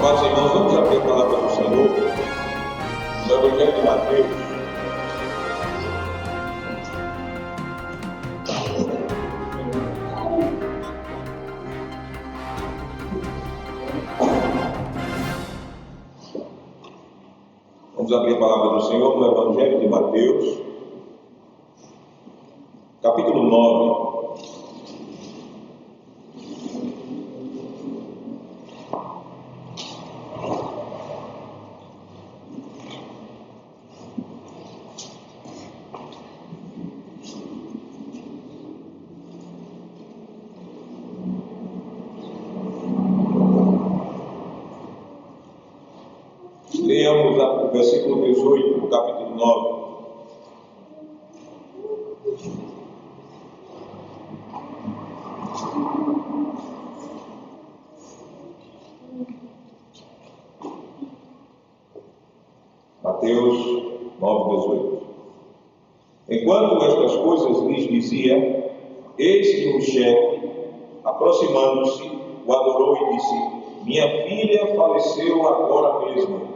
Amados irmãos, vamos abrir a palavra do Senhor no Evangelho de Mateus. Vamos abrir a palavra do Senhor no Evangelho de Mateus, capítulo 9. Leamos o versículo 18 do capítulo 9. Mateus 9, 18. Enquanto estas coisas lhes dizia, eis que um chefe, aproximando-se, o adorou e disse: minha filha faleceu agora mesmo,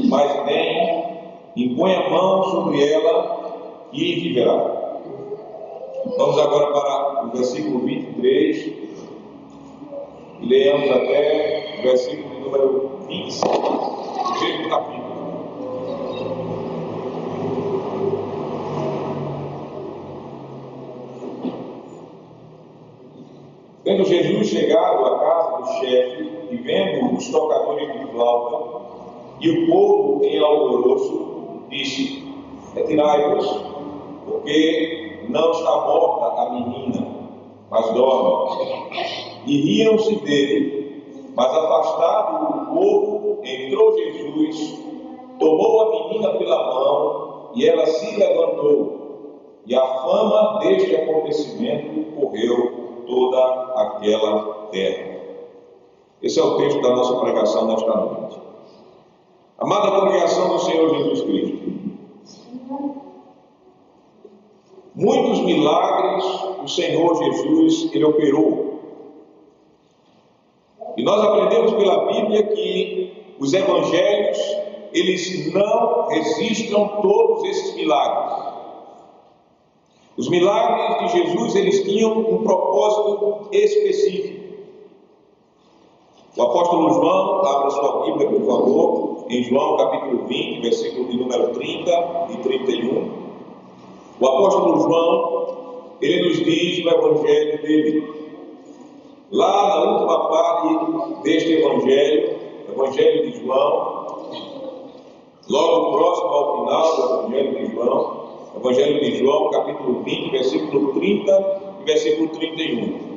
mas vem, impõe a mão sobre ela e viverá. Vamos agora para o versículo 23 e leamos até o versículo número 25 do mesmo capítulo. Tendo Jesus chegado à casa do chefe e vendo os tocadores de flauta e o povo em alvoroço, disse: retirai-vos, porque não está morta a menina, mas dorme. E riam-se dele. Mas afastado o povo, entrou Jesus, tomou a menina pela mão, e ela se levantou. E a fama deste acontecimento correu toda aquela terra. Esse é o texto da nossa pregação nesta noite. Amada congregação do Senhor Jesus Cristo, muitos milagres o Senhor Jesus Ele operou. E nós aprendemos pela Bíblia que os evangelhos eles não registram todos esses milagres. Os milagres de Jesus, eles tinham um propósito específico. O apóstolo João, abra sua Bíblia, por favor, em João capítulo 20, versículo de número 30 e 31. O apóstolo João, ele nos diz no evangelho dele, lá na última parte deste evangelho de João, logo próximo ao final do evangelho de João, Evangelho de João, capítulo 20, versículo 30 e versículo 31.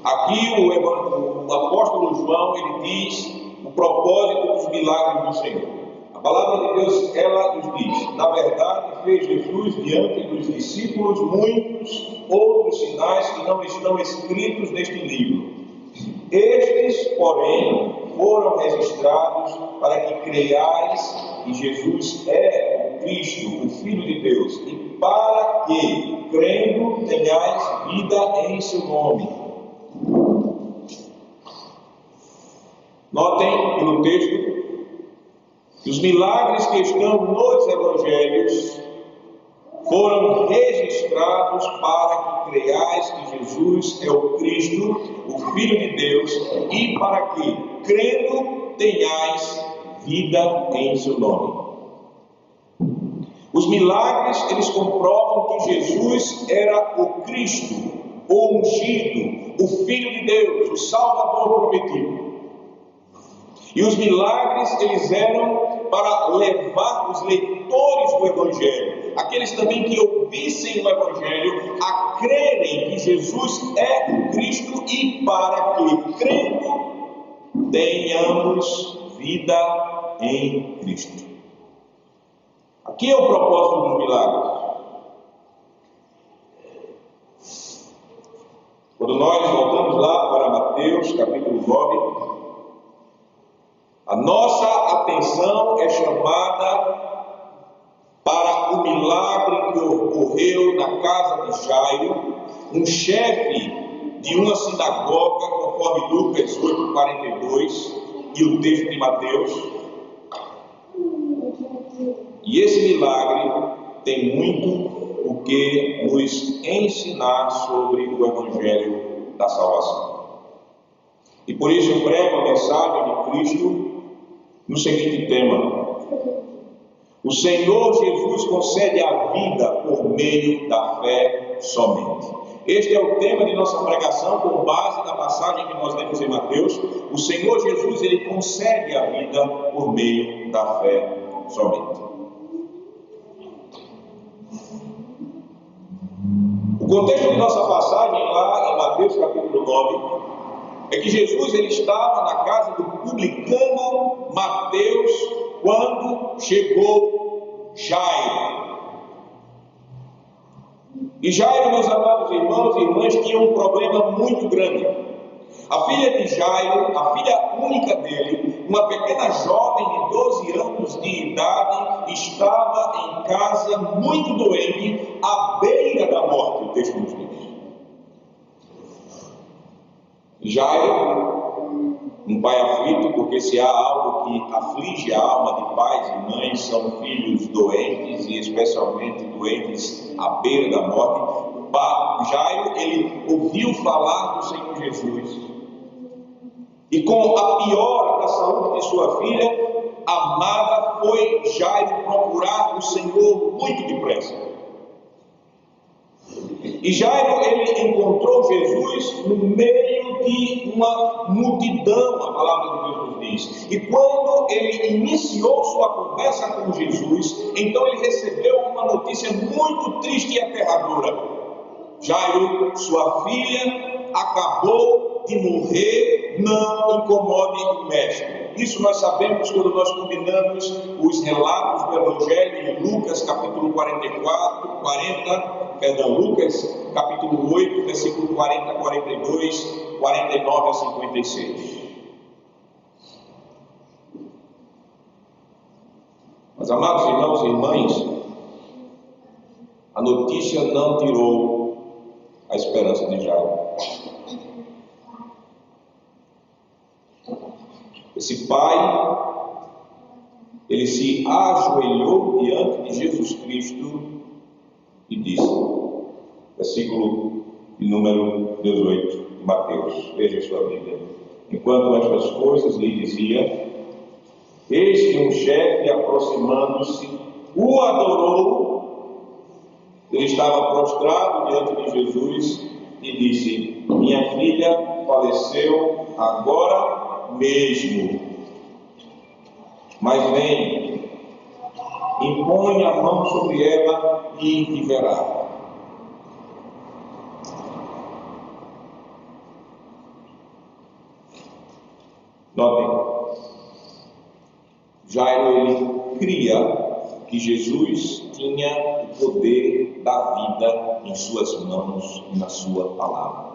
Aqui o apóstolo João, ele diz o propósito dos milagres do Senhor. A palavra de Deus, ela nos diz: na verdade, fez Jesus diante dos discípulos muitos outros sinais que não estão escritos neste livro. Estes, porém, foram registrados para que creiais que Jesus é o Cristo, o Filho de Deus, e para que, crendo, tenhais vida em seu nome. Notem que no texto que os milagres que estão nos evangelhos foram registrados para que creiais que Jesus é o Cristo, o Filho de Deus, e para que, crendo, tenhais vida em seu nome. Os milagres, eles comprovam que Jesus era o Cristo, o ungido, o Filho de Deus, o Salvador prometido. E os milagres, eles eram para levar os leitores do Evangelho, aqueles também que ouvissem o Evangelho, a crerem que Jesus é o Cristo e para que, crendo, tenhamos vida em Cristo. Aqui é o propósito dos milagres. Quando nós voltamos lá para Mateus capítulo 9, a nossa atenção é chamada para o milagre que ocorreu na casa de Jairo, um chefe de uma sinagoga, conforme Lucas 8:42, e o texto de Mateus. E esse milagre tem muito o que nos ensinar sobre o Evangelho da salvação. E por isso eu prego a mensagem de Cristo no seguinte tema: o Senhor Jesus concede a vida por meio da fé somente. Este é o tema de nossa pregação, com base na passagem que nós lemos em Mateus. O Senhor Jesus, Ele concede a vida por meio da fé somente. O contexto de nossa passagem lá em Mateus capítulo 9 é que Jesus ele estava na casa do publicano Mateus quando chegou Jairo. E Jairo, meus amados irmãos e irmãs, tinha um problema muito grande. A filha de Jairo, a filha única dele, uma pequena jovem de 12 anos de idade, estava em casa muito doente, à beira da morte, o texto nos diz. Jairo, um pai aflito, porque se há algo que aflige a alma de pais e mães, são filhos doentes, e especialmente doentes à beira da morte. Jairo, ele ouviu falar do Senhor Jesus, e com a piora da saúde de sua filha amada, foi Jairo procurar o Senhor muito depressa. E Jairo, ele encontrou Jesus no meio de uma multidão, a palavra de Deus nos diz. E quando ele iniciou sua conversa com Jesus, então ele recebeu uma notícia muito triste e aterradora. Jairo, sua filha acabou de morrer, não incomode o mestre. Isso nós sabemos quando nós combinamos os relatos do Evangelho em Lucas capítulo 40, Lucas capítulo 8, versículo 40 a 42, 49 a 56. Mas, amados irmãos e irmãs, a notícia não tirou a esperança de Jairo. Esse pai, ele se ajoelhou diante de Jesus Cristo e disse, versículo de número 18 de Mateus, veja sua Bíblia: enquanto estas coisas lhe dizia, eis que um chefe, aproximando-se, o adorou. Ele estava prostrado diante de Jesus e disse, minha filha faleceu agora mesmo, mas vem, impõe a mão sobre ela e viverá. Notem, Jairo, ele cria que Jesus tinha o poder da vida em suas mãos e na sua palavra.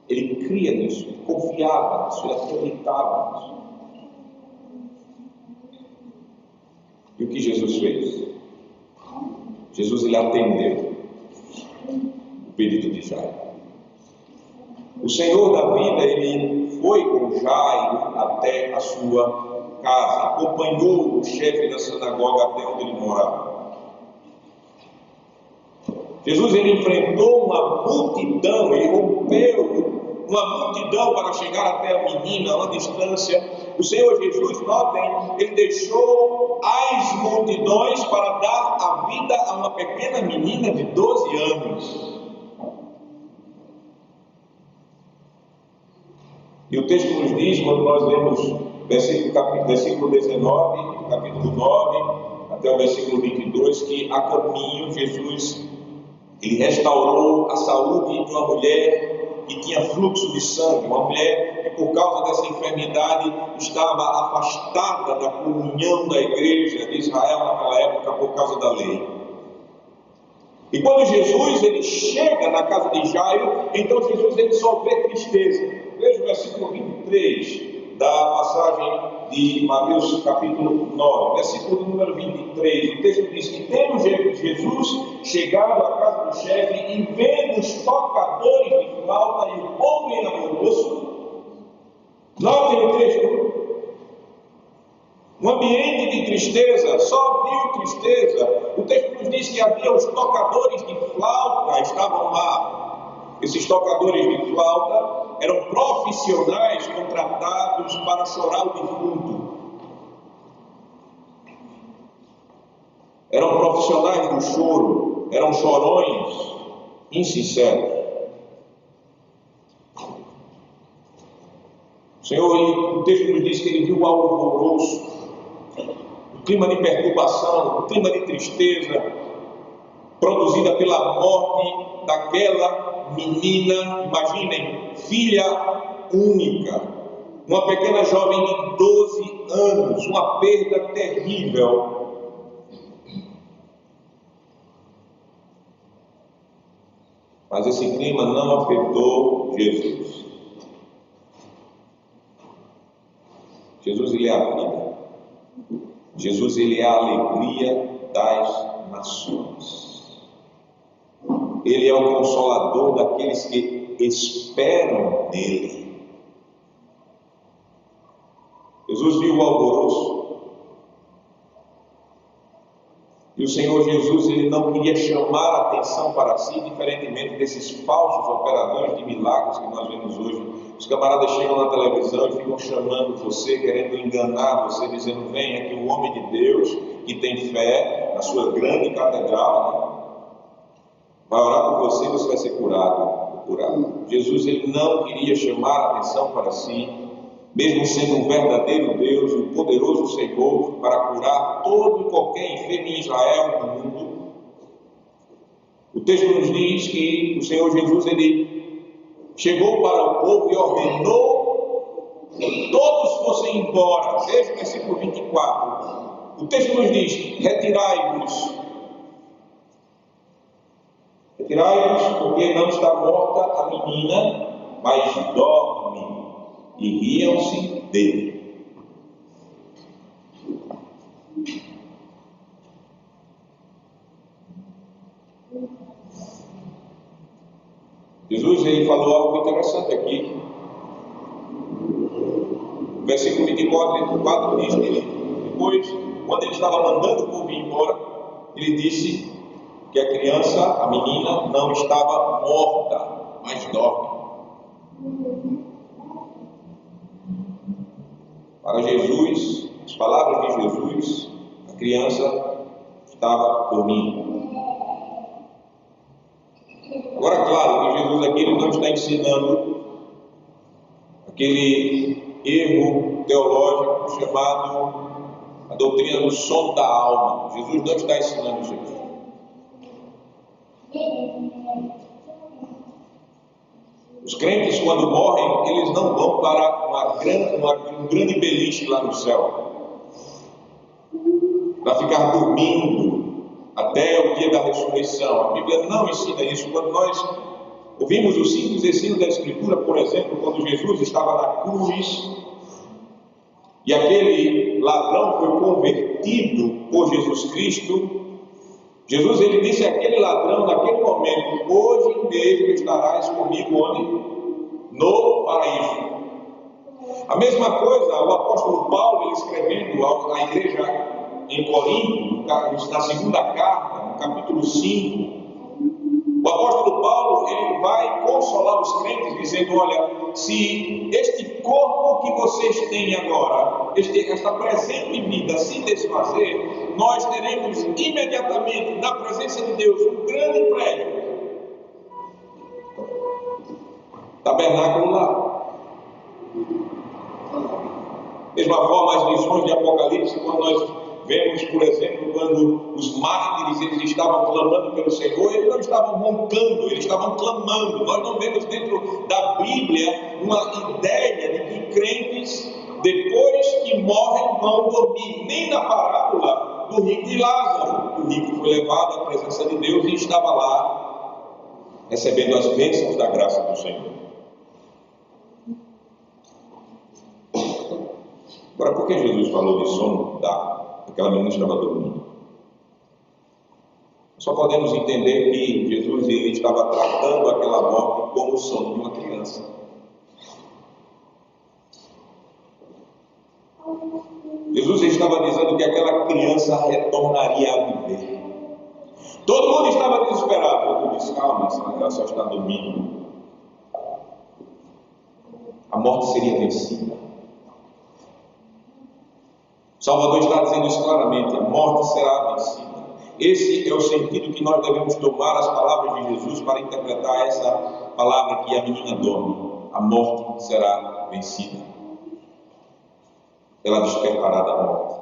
Ele cria nisso, ele confiava nisso, ele acreditava nisso. E o que Jesus fez? Jesus, ele atendeu o pedido de Jairo. O Senhor da vida, ele foi com Jairo até a sua casa, acompanhou o chefe da sinagoga até onde ele morava. Jesus, ele enfrentou uma multidão, ele rompeu uma multidão para chegar até a menina, a uma distância. O Senhor Jesus, notem, ele deixou as multidões para dar a vida a uma pequena menina de 12 anos. E o texto nos diz, quando nós lemos versículo 19, capítulo 9, até o versículo 22, que a caminho Jesus, ele restaurou a saúde de uma mulher que tinha fluxo de sangue, uma mulher que por causa dessa enfermidade estava afastada da comunhão da igreja de Israel naquela época por causa da lei. E quando Jesus ele chega na casa de Jairo, então Jesus ele só vê tristeza. Veja o versículo 23 da passagem de Mateus capítulo 9, versículo número 23. O texto diz que tendo Jesus chegado à casa do chefe e vendo os tocadores de flauta e o povo em alvoroço, notem o texto, tristeza, só viu tristeza. O texto nos diz que havia os tocadores de flauta, estavam lá. Esses tocadores de flauta eram profissionais contratados para chorar o defunto. Eram profissionais do choro, eram chorões insinceros. O Senhor, o texto nos diz que ele viu o alvoroço, o clima de perturbação, o clima de tristeza, produzida pela morte daquela menina, imaginem, filha única, uma pequena jovem de 12 anos, uma perda terrível. Mas esse clima não afetou Jesus. Jesus, ele é a vida. Jesus, ele é a alegria das nações. Ele é o consolador daqueles que esperam nele. Jesus viu o alvoroço. E o Senhor Jesus, ele não queria chamar a atenção para si, diferentemente desses falsos operadores de milagres que nós vemos hoje. Os camaradas chegam na televisão e ficam chamando você, querendo enganar você, dizendo: venha que o homem de Deus, que tem fé na sua grande catedral, vai orar por você e você vai ser curado. Jesus, ele não queria chamar a atenção para si, mesmo sendo um verdadeiro Deus, um poderoso Senhor, para curar todo e qualquer enfermo em Israel e no mundo. O texto nos diz que o Senhor Jesus, ele chegou para o povo e ordenou que todos fossem embora. Veja o versículo 24. O texto nos diz: retirai-vos, porque não está morta a menina, mas dorme. E riam-se dele. Jesus, ele falou algo interessante aqui. O versículo 24 diz que depois, quando ele estava mandando o povo ir embora, ele disse que a criança, a menina, não estava morta, mas dorme. Para Jesus, as palavras de Jesus, a criança estava dormindo. Agora, claro que Jesus aqui ele não está ensinando aquele erro teológico chamado a doutrina do sono da alma. Jesus não está ensinando isso aqui. Os crentes, quando morrem, eles não vão para um grande beliche lá no céu, para ficar dormindo até o dia da ressurreição. A Bíblia não ensina isso. Quando nós ouvimos o simples ensino da Escritura, por exemplo, quando Jesus estava na cruz e aquele ladrão foi convertido por Jesus Cristo, Jesus, ele disse àquele ladrão naquele momento: hoje mesmo estarás comigo onde? No paraíso. A mesma coisa, o apóstolo Paulo, ele escrevendo à igreja em Corinto, na segunda carta, no capítulo 5, o apóstolo Paulo, ele vai consolar os crentes dizendo: olha, se este corpo que vocês têm agora, esta presente vida se desfazer, nós teremos imediatamente na presença de Deus um grande prédio, tabernáculo lá. Mesma forma, as lições de Apocalipse, quando nós vemos, por exemplo, quando os mártires eles estavam clamando pelo Senhor, eles não estavam roncando, eles estavam clamando. Nós não vemos dentro da Bíblia uma ideia de que crentes, depois que morrem, vão dormir. Nem na parábola do rico e Lázaro. O rico foi levado à presença de Deus e estava lá recebendo as bênçãos da graça do Senhor. Agora, por que Jesus falou de sono daquela menina que estava dormindo? Só podemos entender que Jesus ele estava tratando aquela morte como o sono de uma criança. Jesus estava dizendo que aquela criança retornaria a viver. Todo mundo estava desesperado. Eu disse: calma, ela só está dormindo. A morte seria vencida. O Salvador está dizendo isso claramente: a morte será vencida. Esse é o sentido que nós devemos tomar as palavras de Jesus para interpretar essa palavra que a menina dorme. A morte será vencida. Ela despertará da morte.